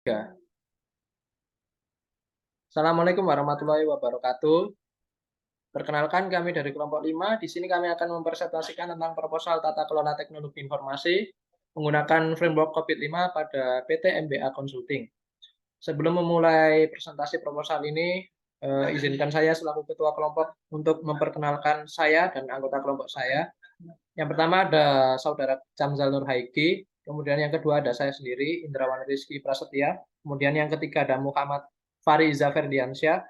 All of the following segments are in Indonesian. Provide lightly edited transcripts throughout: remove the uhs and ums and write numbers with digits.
3. Assalamualaikum warahmatullahi wabarakatuh. Perkenalkan, kami dari kelompok 5. Di sini kami akan mempresentasikan tentang proposal tata kelola teknologi informasi menggunakan framework COVID-5 pada PT MBA Consulting. Sebelum memulai presentasi proposal ini, izinkan saya selaku ketua kelompok untuk memperkenalkan saya dan anggota kelompok saya. Yang pertama ada saudara Camzal Nur Haiki, kemudian yang kedua ada saya sendiri, Indrawan Rizky Prasetya, kemudian yang ketiga ada Muhammad Fariza Ferdiansyah,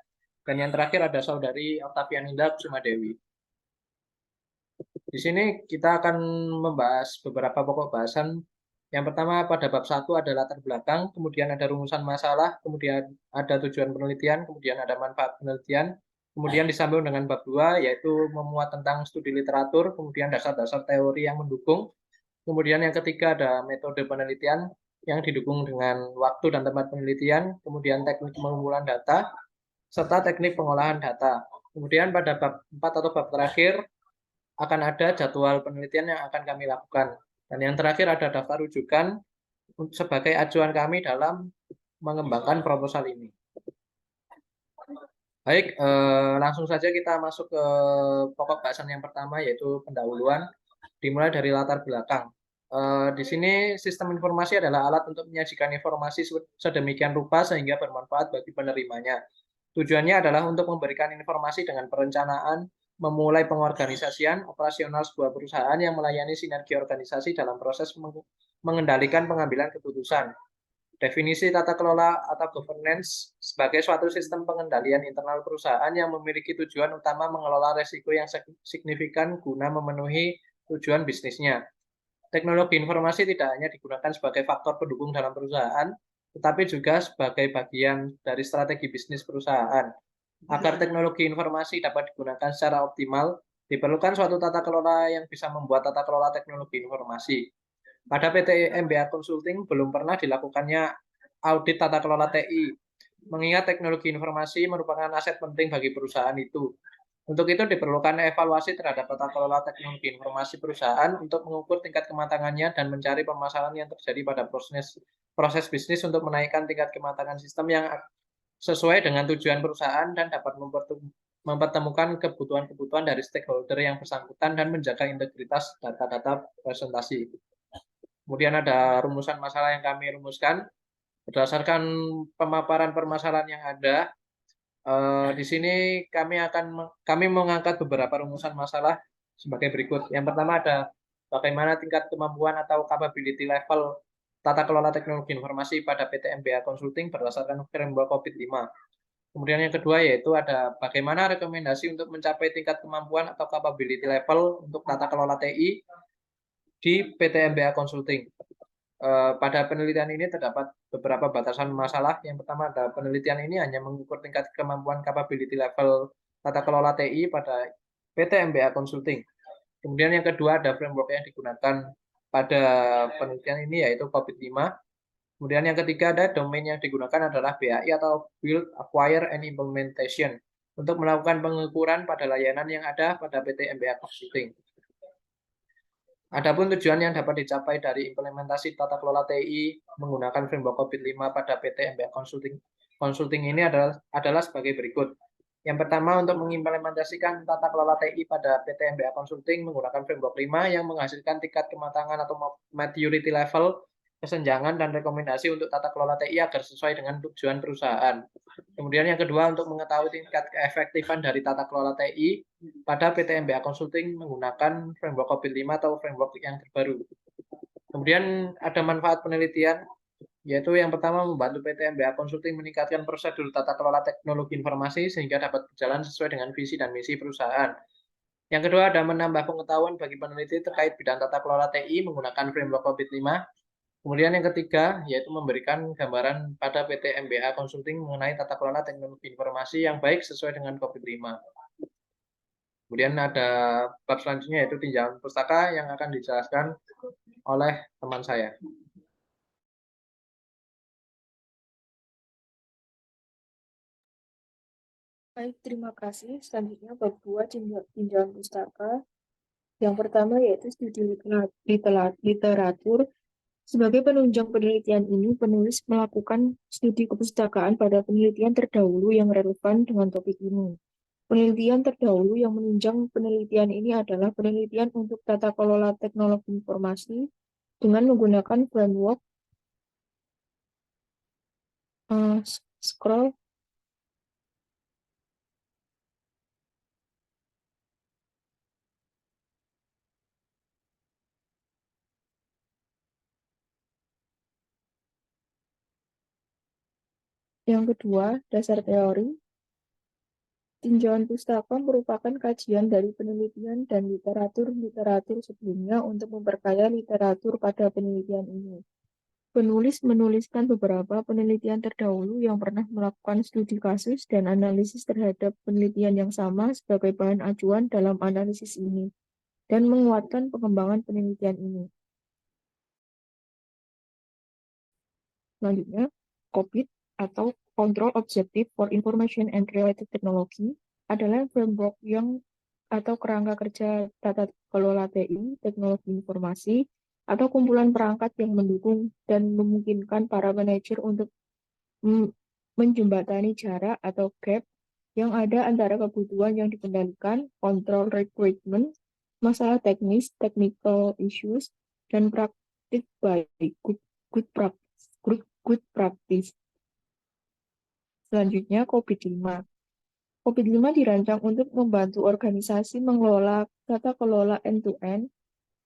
dan yang terakhir ada saudari Octavian Indah Kusumadewi. Di sini kita akan membahas beberapa pokok bahasan. Yang pertama pada bab 1 ada latar belakang, kemudian ada rumusan masalah, kemudian ada tujuan penelitian, kemudian ada manfaat penelitian, kemudian disambung dengan bab 2 yaitu memuat tentang studi literatur, kemudian dasar-dasar teori yang mendukung, kemudian yang ketiga ada metode penelitian yang didukung dengan waktu dan tempat penelitian, kemudian teknik pengumpulan data, serta teknik pengolahan data. Kemudian pada bab 4 atau bab terakhir akan ada jadwal penelitian yang akan kami lakukan. Dan yang terakhir ada daftar rujukan sebagai acuan kami dalam mengembangkan proposal ini. Baik, langsung saja kita masuk ke pokok bahasan yang pertama yaitu pendahuluan, dimulai dari latar belakang. Di sini sistem informasi adalah alat untuk menyajikan informasi sedemikian rupa sehingga bermanfaat bagi penerimanya. Tujuannya adalah untuk memberikan informasi dengan perencanaan, memulai pengorganisasian operasional sebuah perusahaan yang melayani sinergi organisasi dalam proses mengendalikan pengambilan keputusan. Definisi tata kelola atau governance sebagai suatu sistem pengendalian internal perusahaan yang memiliki tujuan utama mengelola risiko yang signifikan guna memenuhi tujuan bisnisnya. Teknologi informasi tidak hanya digunakan sebagai faktor pendukung dalam perusahaan, tetapi juga sebagai bagian dari strategi bisnis perusahaan. Agar teknologi informasi dapat digunakan secara optimal, diperlukan suatu tata kelola yang bisa membuat tata kelola teknologi informasi. Pada PT MBA Consulting belum pernah dilakukannya audit tata kelola TI, mengingat teknologi informasi merupakan aset penting bagi perusahaan itu. Untuk itu diperlukan evaluasi terhadap tata kelola teknologi informasi perusahaan untuk mengukur tingkat kematangannya dan mencari permasalahan yang terjadi pada proses bisnis untuk menaikkan tingkat kematangan sistem yang sesuai dengan tujuan perusahaan dan dapat mempertemukan kebutuhan-kebutuhan dari stakeholder yang bersangkutan dan menjaga integritas data-data presentasi. Kemudian ada rumusan masalah yang kami rumuskan berdasarkan pemaparan permasalahan yang ada. Di sini kami mengangkat beberapa rumusan masalah sebagai berikut. Yang pertama ada bagaimana tingkat kemampuan atau capability level tata kelola teknologi informasi pada PT MBA Consulting berdasarkan framework COVID-5. Kemudian yang kedua yaitu ada bagaimana rekomendasi untuk mencapai tingkat kemampuan atau capability level untuk tata kelola TI di PT MBA Consulting. Pada penelitian ini terdapat beberapa batasan masalah. Yang pertama ada penelitian ini hanya mengukur tingkat kemampuan capability level tata kelola TI pada PT MBA Consulting. Kemudian yang kedua ada framework yang digunakan pada penelitian ini yaitu COVID-5. Kemudian yang ketiga ada domain yang digunakan adalah BAI atau Build, Acquire, and Implementation untuk melakukan pengukuran pada layanan yang ada pada PT MBA Consulting. Adapun tujuan yang dapat dicapai dari implementasi tata kelola TI menggunakan framework COVID-5 pada PT MBA Consulting ini adalah sebagai berikut. Yang pertama untuk mengimplementasikan tata kelola TI pada PT MBA Consulting menggunakan framework 5 yang menghasilkan tingkat kematangan atau maturity level, kesenjangan, dan rekomendasi untuk tata kelola TI agar sesuai dengan tujuan perusahaan. Kemudian yang kedua untuk mengetahui tingkat keefektifan dari tata kelola TI pada PT MBA Consulting menggunakan framework COVID-5 atau framework yang terbaru. Kemudian ada manfaat penelitian, yaitu yang pertama membantu PT MBA Consulting meningkatkan prosedur tata kelola teknologi informasi sehingga dapat berjalan sesuai dengan visi dan misi perusahaan. Yang kedua ada menambah pengetahuan bagi peneliti terkait bidang tata kelola TI menggunakan framework COVID-5. Kemudian yang ketiga, yaitu memberikan gambaran pada PT MBA Consulting mengenai tata kelola teknologi informasi yang baik sesuai dengan COVID-5. Kemudian ada bab selanjutnya yaitu tinjauan pustaka yang akan dijelaskan oleh teman saya. Baik, terima kasih. Selanjutnya bab 2 tinjauan pustaka. Yang pertama yaitu studi literatur Sebagai penunjang penelitian ini, penulis melakukan studi kepustakaan pada penelitian terdahulu yang relevan dengan topik ini. Penelitian terdahulu yang menunjang penelitian ini adalah penelitian untuk tata kelola teknologi informasi dengan menggunakan framework scroll. Yang kedua, dasar teori. Tinjauan pustaka merupakan kajian dari penelitian dan literatur sebelumnya untuk memperkaya literatur pada penelitian ini. Penulis menuliskan beberapa penelitian terdahulu yang pernah melakukan studi kasus dan analisis terhadap penelitian yang sama sebagai bahan acuan dalam analisis ini, dan menguatkan pengembangan penelitian ini. Selanjutnya, COBIT atau Control Objective for Information and Related Technology adalah framework yang atau kerangka kerja tata kelola TI, teknologi informasi, atau kumpulan perangkat yang mendukung dan memungkinkan para manajer untuk menjembatani jarak atau gap yang ada antara kebutuhan yang dikendalikan, kontrol requirement, masalah teknis, technical issues, dan praktik baik, good practice. Good practice. Selanjutnya, COVID-5. COVID-5 dirancang untuk membantu organisasi mengelola tata kelola end-to-end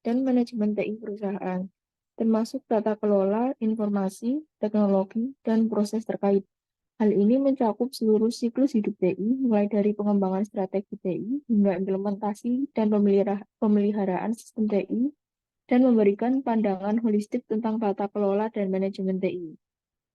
dan manajemen TI perusahaan, termasuk tata kelola informasi, teknologi, dan proses terkait. Hal ini mencakup seluruh siklus hidup TI, mulai dari pengembangan strategi TI hingga implementasi dan pemeliharaan sistem TI, dan memberikan pandangan holistik tentang tata kelola dan manajemen TI.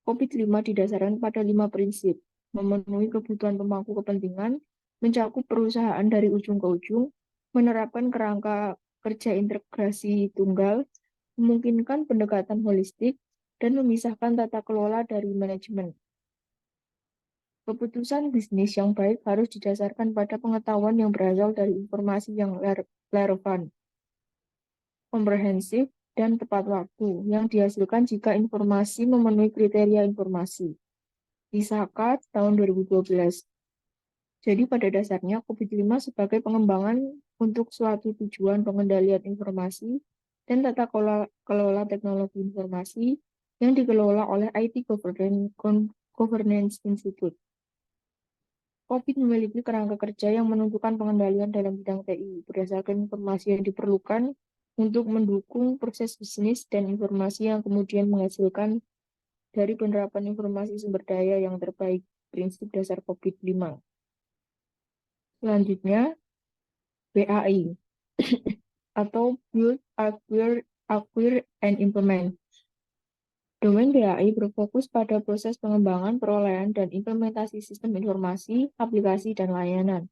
COVID-5 didasarkan pada 5 prinsip, memenuhi kebutuhan pemangku kepentingan, mencakup perusahaan dari ujung ke ujung, menerapkan kerangka kerja integrasi tunggal, memungkinkan pendekatan holistik, dan memisahkan tata kelola dari manajemen. Keputusan bisnis yang baik harus didasarkan pada pengetahuan yang berasal dari informasi yang relevan, komprehensif, dan tepat waktu, yang dihasilkan jika informasi memenuhi kriteria informasi. ISAKA tahun 2012. Jadi pada dasarnya COVID-5 sebagai pengembangan untuk suatu tujuan pengendalian informasi dan tata kelola teknologi informasi yang dikelola oleh IT Governance Institute. COVID memiliki kerangka kerja yang menentukan pengendalian dalam bidang TI berdasarkan informasi yang diperlukan untuk mendukung proses bisnis dan informasi yang kemudian menghasilkan dari penerapan informasi sumber daya yang terbaik, prinsip dasar COVID-5. Selanjutnya, BAI atau Build, Acquire, and Implement. Domain BAI berfokus pada proses pengembangan, perolehan, dan implementasi sistem informasi, aplikasi, dan layanan.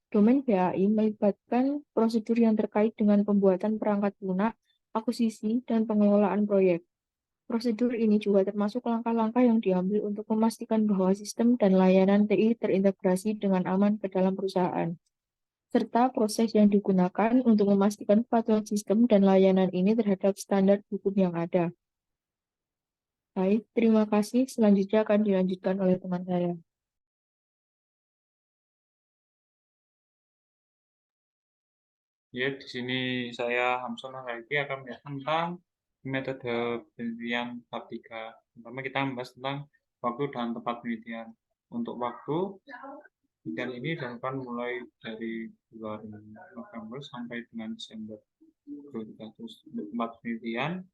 Domain BAI melibatkan prosedur yang terkait dengan pembuatan perangkat lunak, akuisisi, dan pengelolaan proyek. Prosedur ini juga termasuk langkah-langkah yang diambil untuk memastikan bahwa sistem dan layanan TI terintegrasi dengan aman ke dalam perusahaan, serta proses yang digunakan untuk memastikan kepatuhan sistem dan layanan ini terhadap standar hukum yang ada. Baik, terima kasih. Selanjutnya akan dilanjutkan oleh teman saya. Ya, di sini saya Hamson lagi akan menjelaskan tentang metode penelitian bab 3. Pertama kita membahas tentang waktu dan tempat penelitian. Untuk waktu, penelitian ini dilakukan mulai dari bulan November sampai dengan Desember 2021. Untuk tempat penelitian,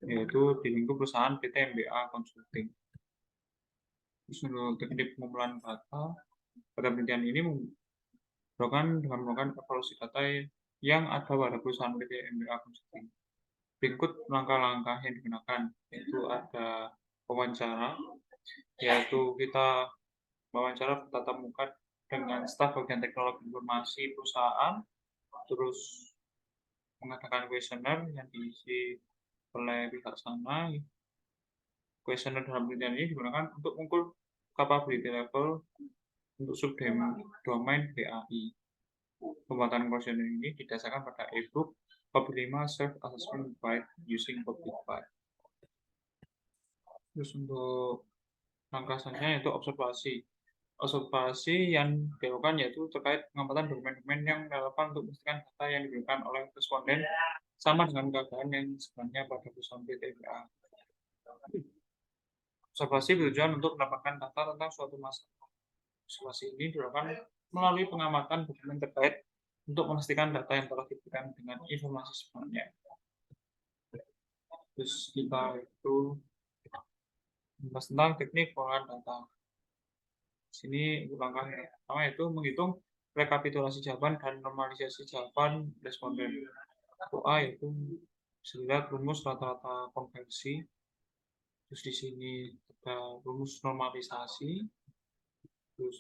yaitu di lingkup perusahaan PT MBA Consulting. Terus untuk teknik pengumpulan data, pada penelitian ini melakukan evaluasi data yang ada pada perusahaan PT MBA Consulting. Berikut langkah-langkah yang digunakan, yaitu ada wawancara, yaitu kita wawancara bertatap muka dengan staf bagian teknologi informasi perusahaan, terus mengadakan kuesioner yang diisi oleh pihak sana. Kuesioner dalam penelitian ini digunakan untuk mengukur capability level untuk subdomain BAI. Pembuatan kuesioner ini didasarkan pada e-book COVID-5 Self Assessment Guide using COVID-5. Terus untuk langkah selanjutnya yaitu observasi. Observasi yang dilakukan yaitu terkait pengamatan dokumen-dokumen yang relevan untuk memastikan data yang diberikan oleh responden sama dengan keadaan yang sebenarnya pada perusahaan PT MBA. Observasi bertujuan untuk mendapatkan data tentang suatu masalah. Observasi ini dilakukan melalui pengamatan dokumen terkait untuk memastikan data yang telah diberikan dengan informasi sebenarnya. Terus kita itu membahas tentang teknik pengolahan data. Sini langkah yang pertama yaitu menghitung rekapitulasi jawaban dan normalisasi jawaban responden. A yaitu dilihat rumus rata-rata konversi. Terus di sini ada rumus normalisasi. Terus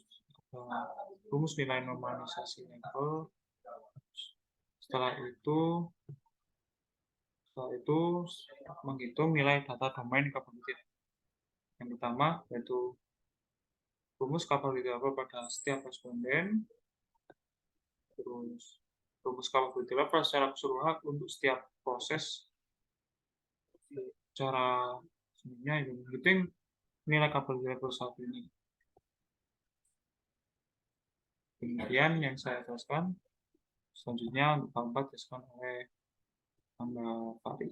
ada rumus nilai normalisasi level. Setelah itu menghitung nilai data domain capability. Yang pertama yaitu rumus capability level pada setiap responden. Terus rumus capability level secara keseluruhan untuk setiap proses. Cara sebenarnya yang penting nilai capability level 1 ini. Kemudian yang saya jelaskan selanjutnya untuk keempat dijelaskan oleh Mbak Fari.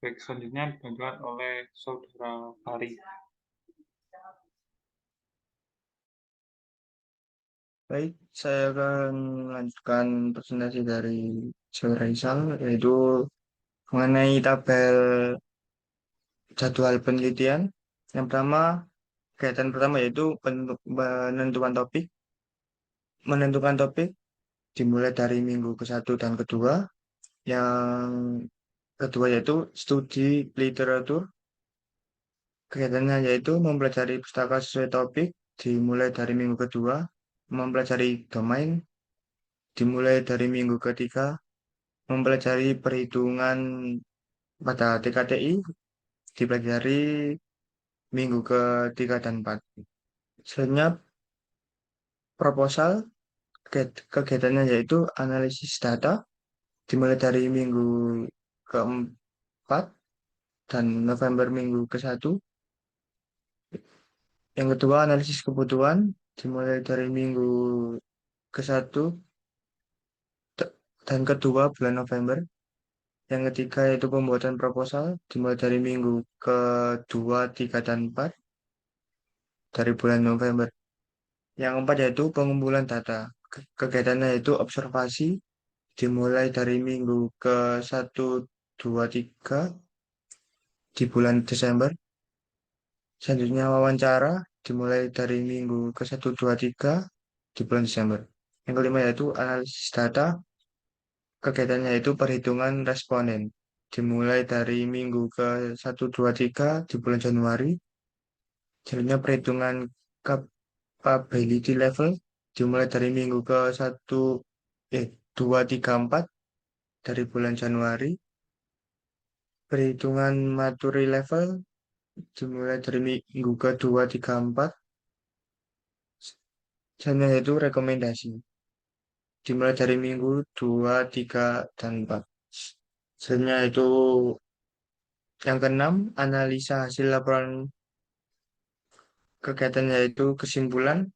Baik, selanjutnya dibantuan oleh Saudara Fari. Baik, saya akan melanjutkan presentasi dari Saudara Isal, yaitu mengenai tabel jadwal penelitian. Yang pertama, kegiatan pertama yaitu penentuan topik. Menentukan topik dimulai dari minggu ke-1 dan kedua. Yang kedua yaitu studi literatur. Kegiatannya yaitu mempelajari pustaka sesuai topik, dimulai dari minggu kedua. Mempelajari domain, dimulai dari minggu ketiga. Mempelajari perhitungan pada TKTI, dipelajari minggu ke-3 dan 4. Selanjutnya, proposal, kegiatannya yaitu analisis data, dimulai dari minggu ke-4 dan November minggu ke-1. Yang kedua, analisis kebutuhan, dimulai dari minggu ke-1 dan kedua bulan November. Yang ketiga yaitu pembuatan proposal, dimulai dari minggu ke-2, 3, dan 4 dari bulan November. Yang keempat yaitu pengumpulan data. Kegiatannya yaitu observasi, dimulai dari minggu ke-1, 2, 3 di bulan Desember. Selanjutnya wawancara, dimulai dari minggu ke-1, 2, 3 di bulan Desember. Yang kelima yaitu analisis data. Kegiatannya yaitu perhitungan responden, dimulai dari minggu ke-1, 2, 3 di bulan Januari. Selanjutnya perhitungan capability level, dimulai dari minggu ke-1, 2, 3, 4 dari bulan Januari. Perhitungan maturity level, dimulai dari minggu ke-2, 3, 4. Selanjutnya yaitu rekomendasi, dimulai dari minggu 2, 3, dan 4. Selanjutnya itu yang keenam, analisa hasil laporan. Kegiatan yaitu kesimpulan.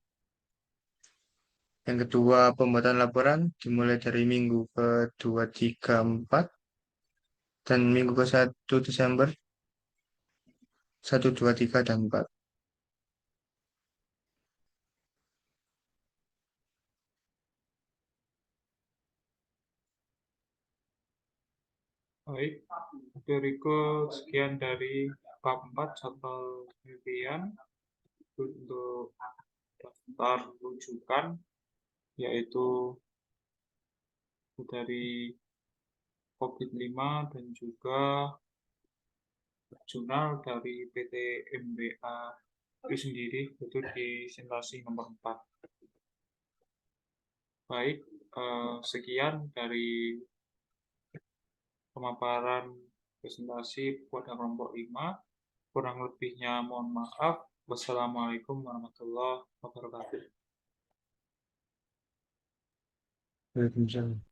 Yang kedua, pembuatan laporan dimulai dari minggu ke-2, 3, 4 dan minggu ke-1 Desember 1, 2, 3, dan 4. Baik, berikut sekian dari bab 4 jadwal penelitian untuk daftar rujukan, yaitu dari COVID-5 dan juga jurnal dari PT MBA itu sendiri, itu di presentasi nomor 4. Baik, sekian dari pemaparan presentasi pada kelompok 5. Kurang lebihnya mohon maaf. Wassalamualaikum warahmatullahi wabarakatuh. Waalaikumsalam.